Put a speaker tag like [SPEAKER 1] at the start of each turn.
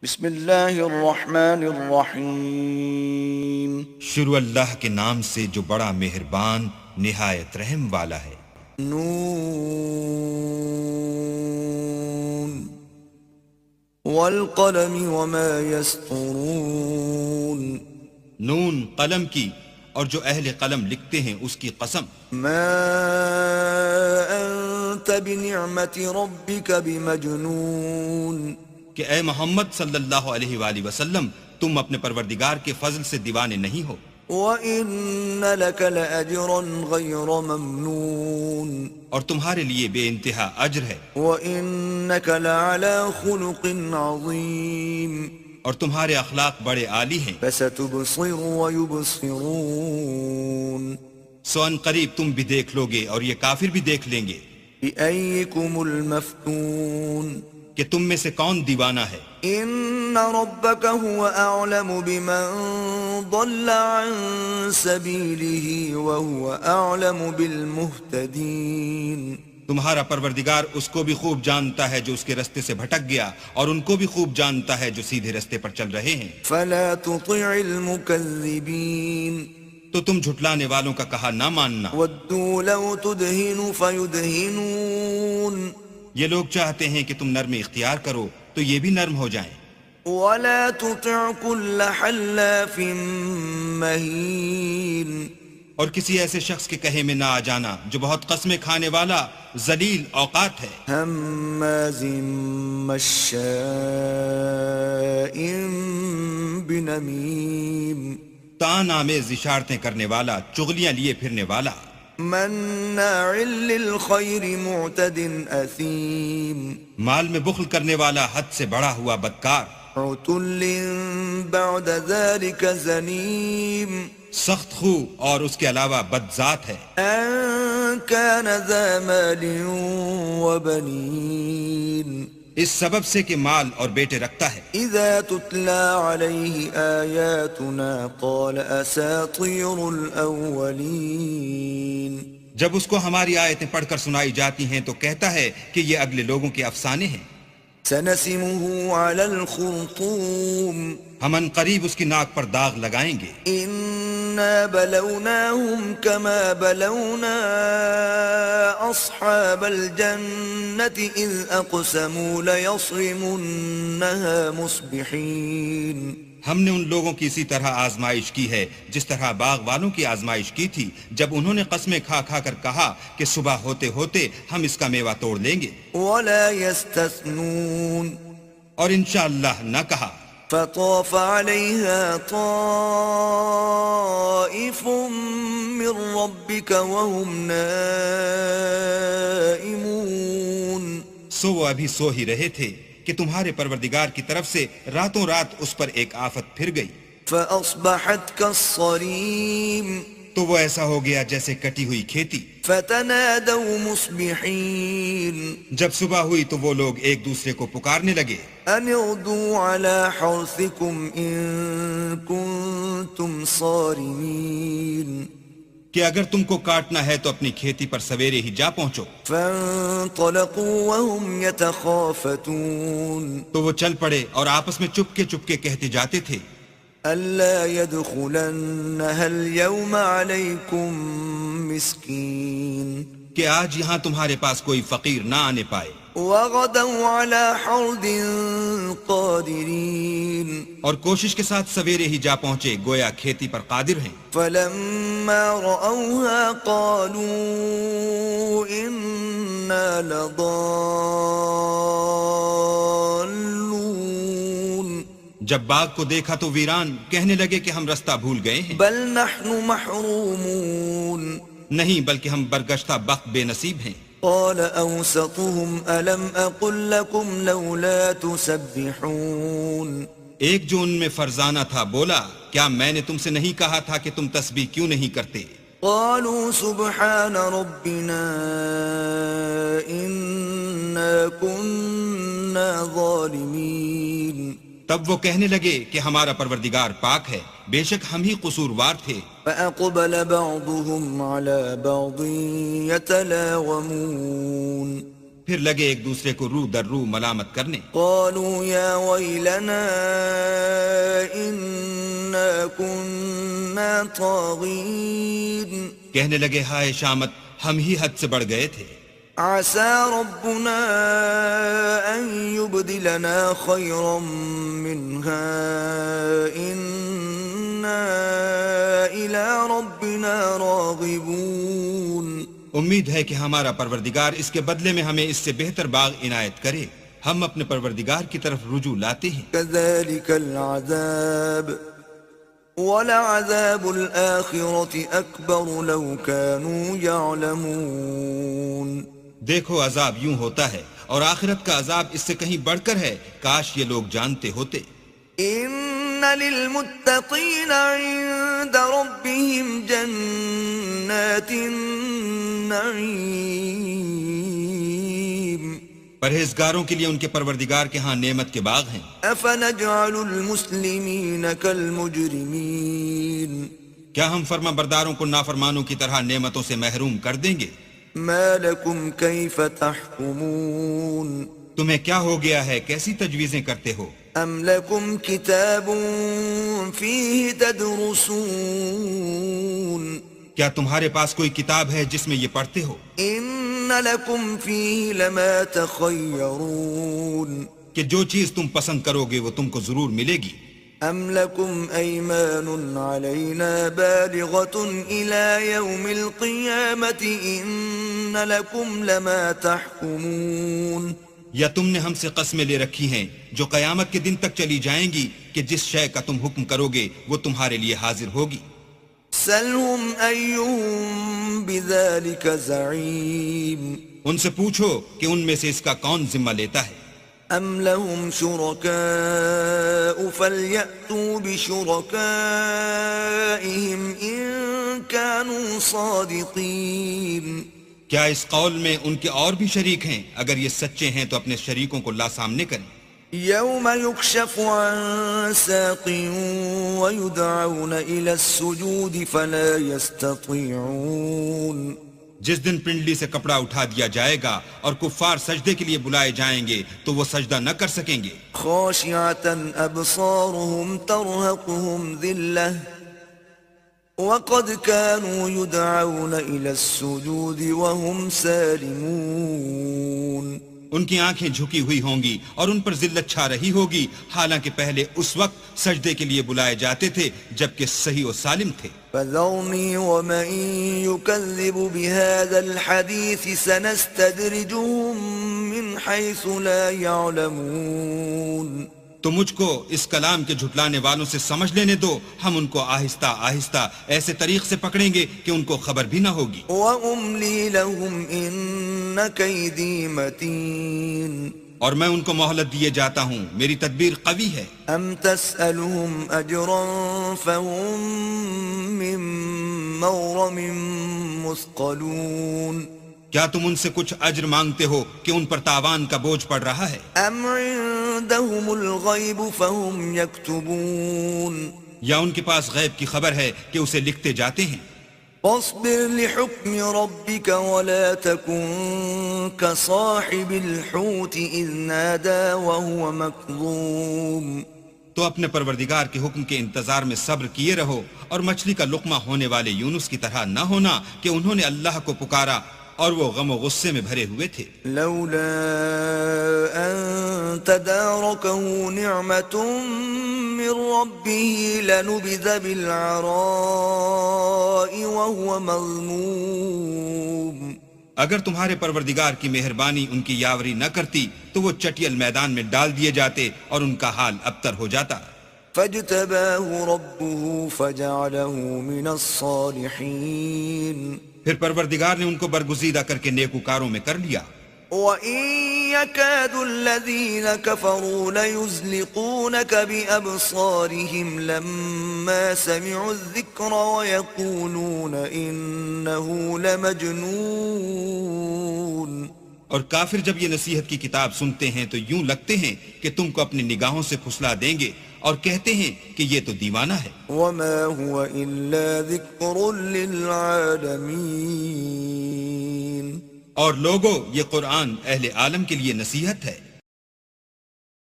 [SPEAKER 1] بسم اللہ الرحمن الرحیم
[SPEAKER 2] شروع اللہ کے نام سے جو بڑا مہربان نہایت رحم والا ہے۔
[SPEAKER 1] نون والقلم وما يسطرون
[SPEAKER 2] نون قلم کی اور جو اہل قلم لکھتے ہیں اس کی قسم۔
[SPEAKER 1] ما انت بنعمت ربك بمجنون
[SPEAKER 2] کہ اے محمد صلی اللہ علیہ وآلہ وسلم تم اپنے پروردگار کے فضل سے دیوانے نہیں ہو،
[SPEAKER 1] وَإِنَّ لَكَ لَأَجْرًا غَيْرَ مَمْنُونٍ
[SPEAKER 2] اور تمہارے لیے بے انتہا اجر ہے،
[SPEAKER 1] وَإِنَّكَ لَعَلَى خُلُقٍ عَظِيمٍ
[SPEAKER 2] اور تمہارے اخلاق بڑے عالی ہیں۔
[SPEAKER 1] فَسَتُبْصِرُ وَيُبْصِرُونَ
[SPEAKER 2] سو ان قریب تم بھی دیکھ لو گے اور یہ کافر بھی دیکھ لیں گے
[SPEAKER 1] بِأَيِّكُمُ الْمَفْتُونَ
[SPEAKER 2] کہ تم میں سے کون دیوانہ ہے۔
[SPEAKER 1] إِنَّ رَبَّكَ هُوَ أَعْلَمُ بِمَنْ ضَلَّ عَنْ سَبِيلِهِ وَهُوَ أَعْلَمُ بِالْمُهْتَدِينَ
[SPEAKER 2] تمہارا پروردگار اس کو بھی خوب جانتا ہے جو اس کے رستے سے بھٹک گیا، اور ان کو بھی خوب جانتا ہے جو سیدھے رستے پر چل رہے ہیں۔
[SPEAKER 1] فَلَا تُطِعِ الْمُكَذِّبِينَ
[SPEAKER 2] تو تم جھٹلانے والوں کا کہا نہ ماننا۔
[SPEAKER 1] وَدُّوا لَوْ تُدْهِنُ فَيُدْهِنُونَ
[SPEAKER 2] یہ لوگ چاہتے ہیں کہ تم نرمی اختیار کرو تو یہ بھی نرم ہو جائیں۔
[SPEAKER 1] وَلَا تُطِعْ كُلَّ حَلَّافٍ مَّهِينٍ
[SPEAKER 2] اور کسی ایسے شخص کے کہے میں نہ آ جانا جو بہت قسمیں کھانے والا ذلیل اوقات ہے،
[SPEAKER 1] ہَمَّازٍ مَّشَّاءٍ بِنَمِيمٍ
[SPEAKER 2] تان آمیز اشارتیں کرنے والا، چغلیاں لیے پھرنے والا،
[SPEAKER 1] مَّنَّاعٍ لِّلْخَيْرِ مُعْتَدٍ أَثِيمٍ
[SPEAKER 2] مال میں بخل کرنے والا، حد سے بڑا ہوا بدکار،
[SPEAKER 1] عُتُلٍّ بَعْدَ ذَلِكَ زَنِيمٍ
[SPEAKER 2] سخت خو اور اس کے علاوہ بد ذات ہے،
[SPEAKER 1] أَن كَانَ ذَا مَالٍ وَبَنِينَ
[SPEAKER 2] اس سبب سے کہ مال اور بیٹے رکھتا ہے۔
[SPEAKER 1] إِذَا تُتْلَى عَلَيْهِ آيَاتُنَا قَالَ أَسَاطِيرُ الْأَوَّلِينَ
[SPEAKER 2] جب اس کو ہماری آیتیں پڑھ کر سنائی جاتی ہیں تو کہتا ہے کہ یہ اگلے لوگوں کے افسانے ہیں۔
[SPEAKER 1] سَنَسِمُهُ عَلَى الْخُرْطُومِ
[SPEAKER 2] ہم ان قریب اس کی ناک پر داغ لگائیں گے۔
[SPEAKER 1] إِنَّا بَلَوْنَاهُمْ كَمَا بَلَوْنَا أَصْحَابَ الْجَنَّةِ إِذْ أَقْسَمُوا لَيَصْرِمُنَّهَا مُصْبِحِينَ
[SPEAKER 2] ہم نے ان لوگوں کی اسی طرح آزمائش کی ہے جس طرح باغ والوں کی آزمائش کی تھی جب انہوں نے قسمیں کھا کھا کر کہا کہ صبح ہوتے ہوتے ہم اس کا میوہ توڑ لیں گے،
[SPEAKER 1] وَلَا يَسْتَثْنُونَ
[SPEAKER 2] اور انشاءاللہ نہ کہا۔
[SPEAKER 1] فَطَافَ عَلَيْهَا طَائِفٌ مِّن رَّبِّكَ وَهُمْ نَائِمُونَ
[SPEAKER 2] سو وہ ابھی سو ہی رہے تھے کہ تمہارے پروردگار کی طرف سے راتوں رات اس پر ایک آفت پھر گئی،
[SPEAKER 1] فَأَصْبَحَتْ كَالصَّرِيمِ
[SPEAKER 2] تو وہ ایسا ہو گیا جیسے کٹی ہوئی کھیتی۔
[SPEAKER 1] فَتَنَادَوْا مُصْبِحِينَ
[SPEAKER 2] جب صبح ہوئی تو وہ لوگ ایک دوسرے کو پکارنے لگے،
[SPEAKER 1] أَنِ اغْدُوا عَلَى حَرْثِكُمْ إِن كُنتُمْ صَارِمِينَ
[SPEAKER 2] کہ اگر تم کو کاٹنا ہے تو اپنی کھیتی پر سویرے ہی جا پہنچو۔
[SPEAKER 1] فَانطَلَقُوا وَهُمْ يَتَخَافَتُونَ
[SPEAKER 2] تو وہ چل پڑے اور آپس میں چپکے چپکے کہتے جاتے تھے،
[SPEAKER 1] أَلَّا يَدْخُلَنَّهَا الْيَوْمَ عَلَيْكُمْ مِسْكِينٌ
[SPEAKER 2] کہ آج یہاں تمہارے پاس کوئی فقیر نہ آنے پائے،
[SPEAKER 1] وَغَدَوْا عَلَى حَرْدٍ قَادِرِينَ
[SPEAKER 2] اور کوشش کے ساتھ سویرے ہی جا پہنچے گویا کھیتی پر قادر ہیں۔
[SPEAKER 1] فَلَمَّا رَأَوْهَا قَالُوا إِنَّا لَضَالُّونَ
[SPEAKER 2] جب باغ کو دیکھا تو ویران کہنے لگے کہ ہم رستہ بھول گئے ہیں،
[SPEAKER 1] بَلْ نَحْنُ مَحْرُومُونَ
[SPEAKER 2] نہیں بلکہ ہم برگشتہ بخت بے نصیب ہیں۔
[SPEAKER 1] قال أوسطهم ألم أقل لكم لولا تسبحون
[SPEAKER 2] ایک جو ان میں فرزانہ تھا بولا، کیا میں نے تم سے نہیں کہا تھا کہ تم تسبیح کیوں نہیں کرتے؟
[SPEAKER 1] قالوا سبحان ربنا إنا كنا ظالمين
[SPEAKER 2] تب وہ کہنے لگے کہ ہمارا پروردگار پاک ہے، بے شک ہم ہی قصوروار تھے۔
[SPEAKER 1] فأقبل بعضهم على بعض يتلاومون
[SPEAKER 2] پھر لگے ایک دوسرے کو رو در رو ملامت کرنے.
[SPEAKER 1] قالوا يا ويلنا إنا كنا طاغين
[SPEAKER 2] کہنے لگے ہائے شامت، ہم ہی حد سے بڑھ گئے تھے.
[SPEAKER 1] عسى ربنا أن يبدلنا خيرا منها إنا إلى ربنا راغبون.
[SPEAKER 2] امید ہے کہ ہمارا پروردگار اس کے بدلے میں ہمیں اس سے بہتر باغ عنایت کرے. ہم اپنے پروردگار کی طرف رجوع لاتے ہیں.
[SPEAKER 1] كذلك العذاب ولعذاب الآخرة أكبر لو كانوا يعلمون.
[SPEAKER 2] دیکھو عذاب یوں ہوتا ہے اور آخرت کا عذاب اس سے کہیں بڑھ کر ہے، کاش یہ لوگ جانتے ہوتے.
[SPEAKER 1] إن للمتقين عند ربهم جنات النعيم.
[SPEAKER 2] پرہیزگاروں کے لیے ان کے پروردگار کے ہاں نعمت کے باغ ہیں.
[SPEAKER 1] أفنجعل المسلمين كالمجرمين.
[SPEAKER 2] کیا ہم فرما برداروں کو نافرمانوں کی طرح نعمتوں سے محروم کر دیں گے؟
[SPEAKER 1] ما لكم كيف تحكمون.
[SPEAKER 2] تمہیں کیا ہو گیا ہے، کیسی تجویزیں کرتے ہو؟
[SPEAKER 1] أم لكم كتاب فيه تدرسون.
[SPEAKER 2] کیا تمہارے پاس کوئی کتاب ہے جس میں یہ پڑھتے ہو؟
[SPEAKER 1] إن لكم فيه لما تخيرون.
[SPEAKER 2] کہ جو چیز تم پسند کرو گے وہ تم کو ضرور ملے گی.
[SPEAKER 1] أم لكم أيمان علينا بالغة إلى يوم القيامة إن لكم لما تحكمون.
[SPEAKER 2] یا تم نے ہم سے قسمیں لے رکھی ہیں جو قیامت کے دن تک چلی جائیں گی کہ جس شے کا تم حکم کرو گے وہ تمہارے لیے حاضر ہوگی.
[SPEAKER 1] سلهم أيهم بذلك زعيم.
[SPEAKER 2] ان سے پوچھو کہ ان میں سے اس کا کون ذمہ لیتا ہے.
[SPEAKER 1] أم لهم شركاء فليأتوا بشركائهم إن كانوا صادقين.
[SPEAKER 2] کیا اس قول میں ان کے اور بھی شریک ہیں؟ اگر یہ سچے ہیں تو اپنے شریکوں کو لا سامنے کریں.
[SPEAKER 1] يوم يكشف عن ساق ويدعون إلى السجود فلا يستطيعون.
[SPEAKER 2] جس دن پنڈلی سے کپڑا اٹھا دیا جائے گا اور کفار سجدے کے لیے بلائے جائیں گے تو وہ سجدہ نہ کر سکیں گے.
[SPEAKER 1] خاشعة أبصارهم ترهقهم ذلة وقد كانوا يدعون إلى السجود وهم سالمون.
[SPEAKER 2] ان کی آنکھیں جھکی ہوئی ہوں گی اور ان پر ذلت چھا رہی ہوگی، حالانکہ پہلے اس وقت سجدے کے لیے بلائے جاتے تھے جبکہ صحیح و سالم تھے.
[SPEAKER 1] فذرني ومن يكذب بهذا الحديث سنستدرجهم من حيث لا يعلمون.
[SPEAKER 2] تو مجھ کو اس کلام کے جھٹلانے والوں سے سمجھ لینے دو، ہم ان کو آہستہ آہستہ ایسے طریق سے پکڑیں گے کہ ان کو خبر بھی نہ ہوگی.
[SPEAKER 1] وَأُمْلِي لَهُمْ إِنَّ كَيْدِي مَتِينٌ.
[SPEAKER 2] اور میں ان کو مہلت دیے جاتا ہوں، میری تدبیر قوی ہے.
[SPEAKER 1] أَمْ تَسْأَلُهُمْ أَجْرًا فَهُمْ مِنْ مَغْرَمٍ مُثْقَلُونَ.
[SPEAKER 2] کیا تم ان سے کچھ اجر مانگتے ہو کہ ان پر تاوان کا بوجھ پڑ رہا ہے؟
[SPEAKER 1] أَمْ عِنْدَهُمُ الْغَيْبُ فَهُمْ يَكْتُبُونَ.
[SPEAKER 2] یا ان کے پاس غیب کی خبر ہے کہ اسے لکھتے جاتے ہیں.
[SPEAKER 1] فاصبر لحكم ربك ولا تكن كصاحب الحوت إذ نادى وهو مكظوم.
[SPEAKER 2] تو اپنے پروردگار کے حکم کے انتظار میں صبر کیے رہو اور مچھلی کا لقمہ ہونے والے یونس کی طرح نہ ہونا کہ انہوں نے اللہ کو پکارا اور وہ غم و غصے میں بھرے ہوئے تھے.
[SPEAKER 1] لولا أن تداركه نعمة من ربه لنبذ بالعراء وهو مذموم.
[SPEAKER 2] اگر تمہارے پروردگار کی مہربانی ان کی یاوری نہ کرتی تو وہ چٹیل میدان میں ڈال دیے جاتے اور ان کا حال ابتر ہو جاتا.
[SPEAKER 1] فاجتباه ربه فجعله من الصالحين.
[SPEAKER 2] پھر پروردگار نے ان کو برگزیدہ کر کے نیکوکاروں میں کر لیا.
[SPEAKER 1] وَإِن يَكَادُ الَّذِينَ كَفَرُوا لَيُزْلِقُونَكَ بِأَبْصَارِهِمْ لَمَّا سَمِعُوا الذِّكْرَ وَيَقُولُونَ إِنَّهُ لَمَجْنُونَ.
[SPEAKER 2] اور کافر جب یہ نصیحت کی کتاب سنتے ہیں تو یوں لگتے ہیں کہ تم کو اپنی نگاہوں سے پھسلا دیں گے اور کہتے ہیں کہ یہ تو دیوانہ ہے.
[SPEAKER 1] وَمَا هُوَ إِلَّا ذِكْرٌ لِّلْعَالَمِينَ.
[SPEAKER 2] اور لوگوں یہ قرآن اہل عالم کے لیے نصیحت ہے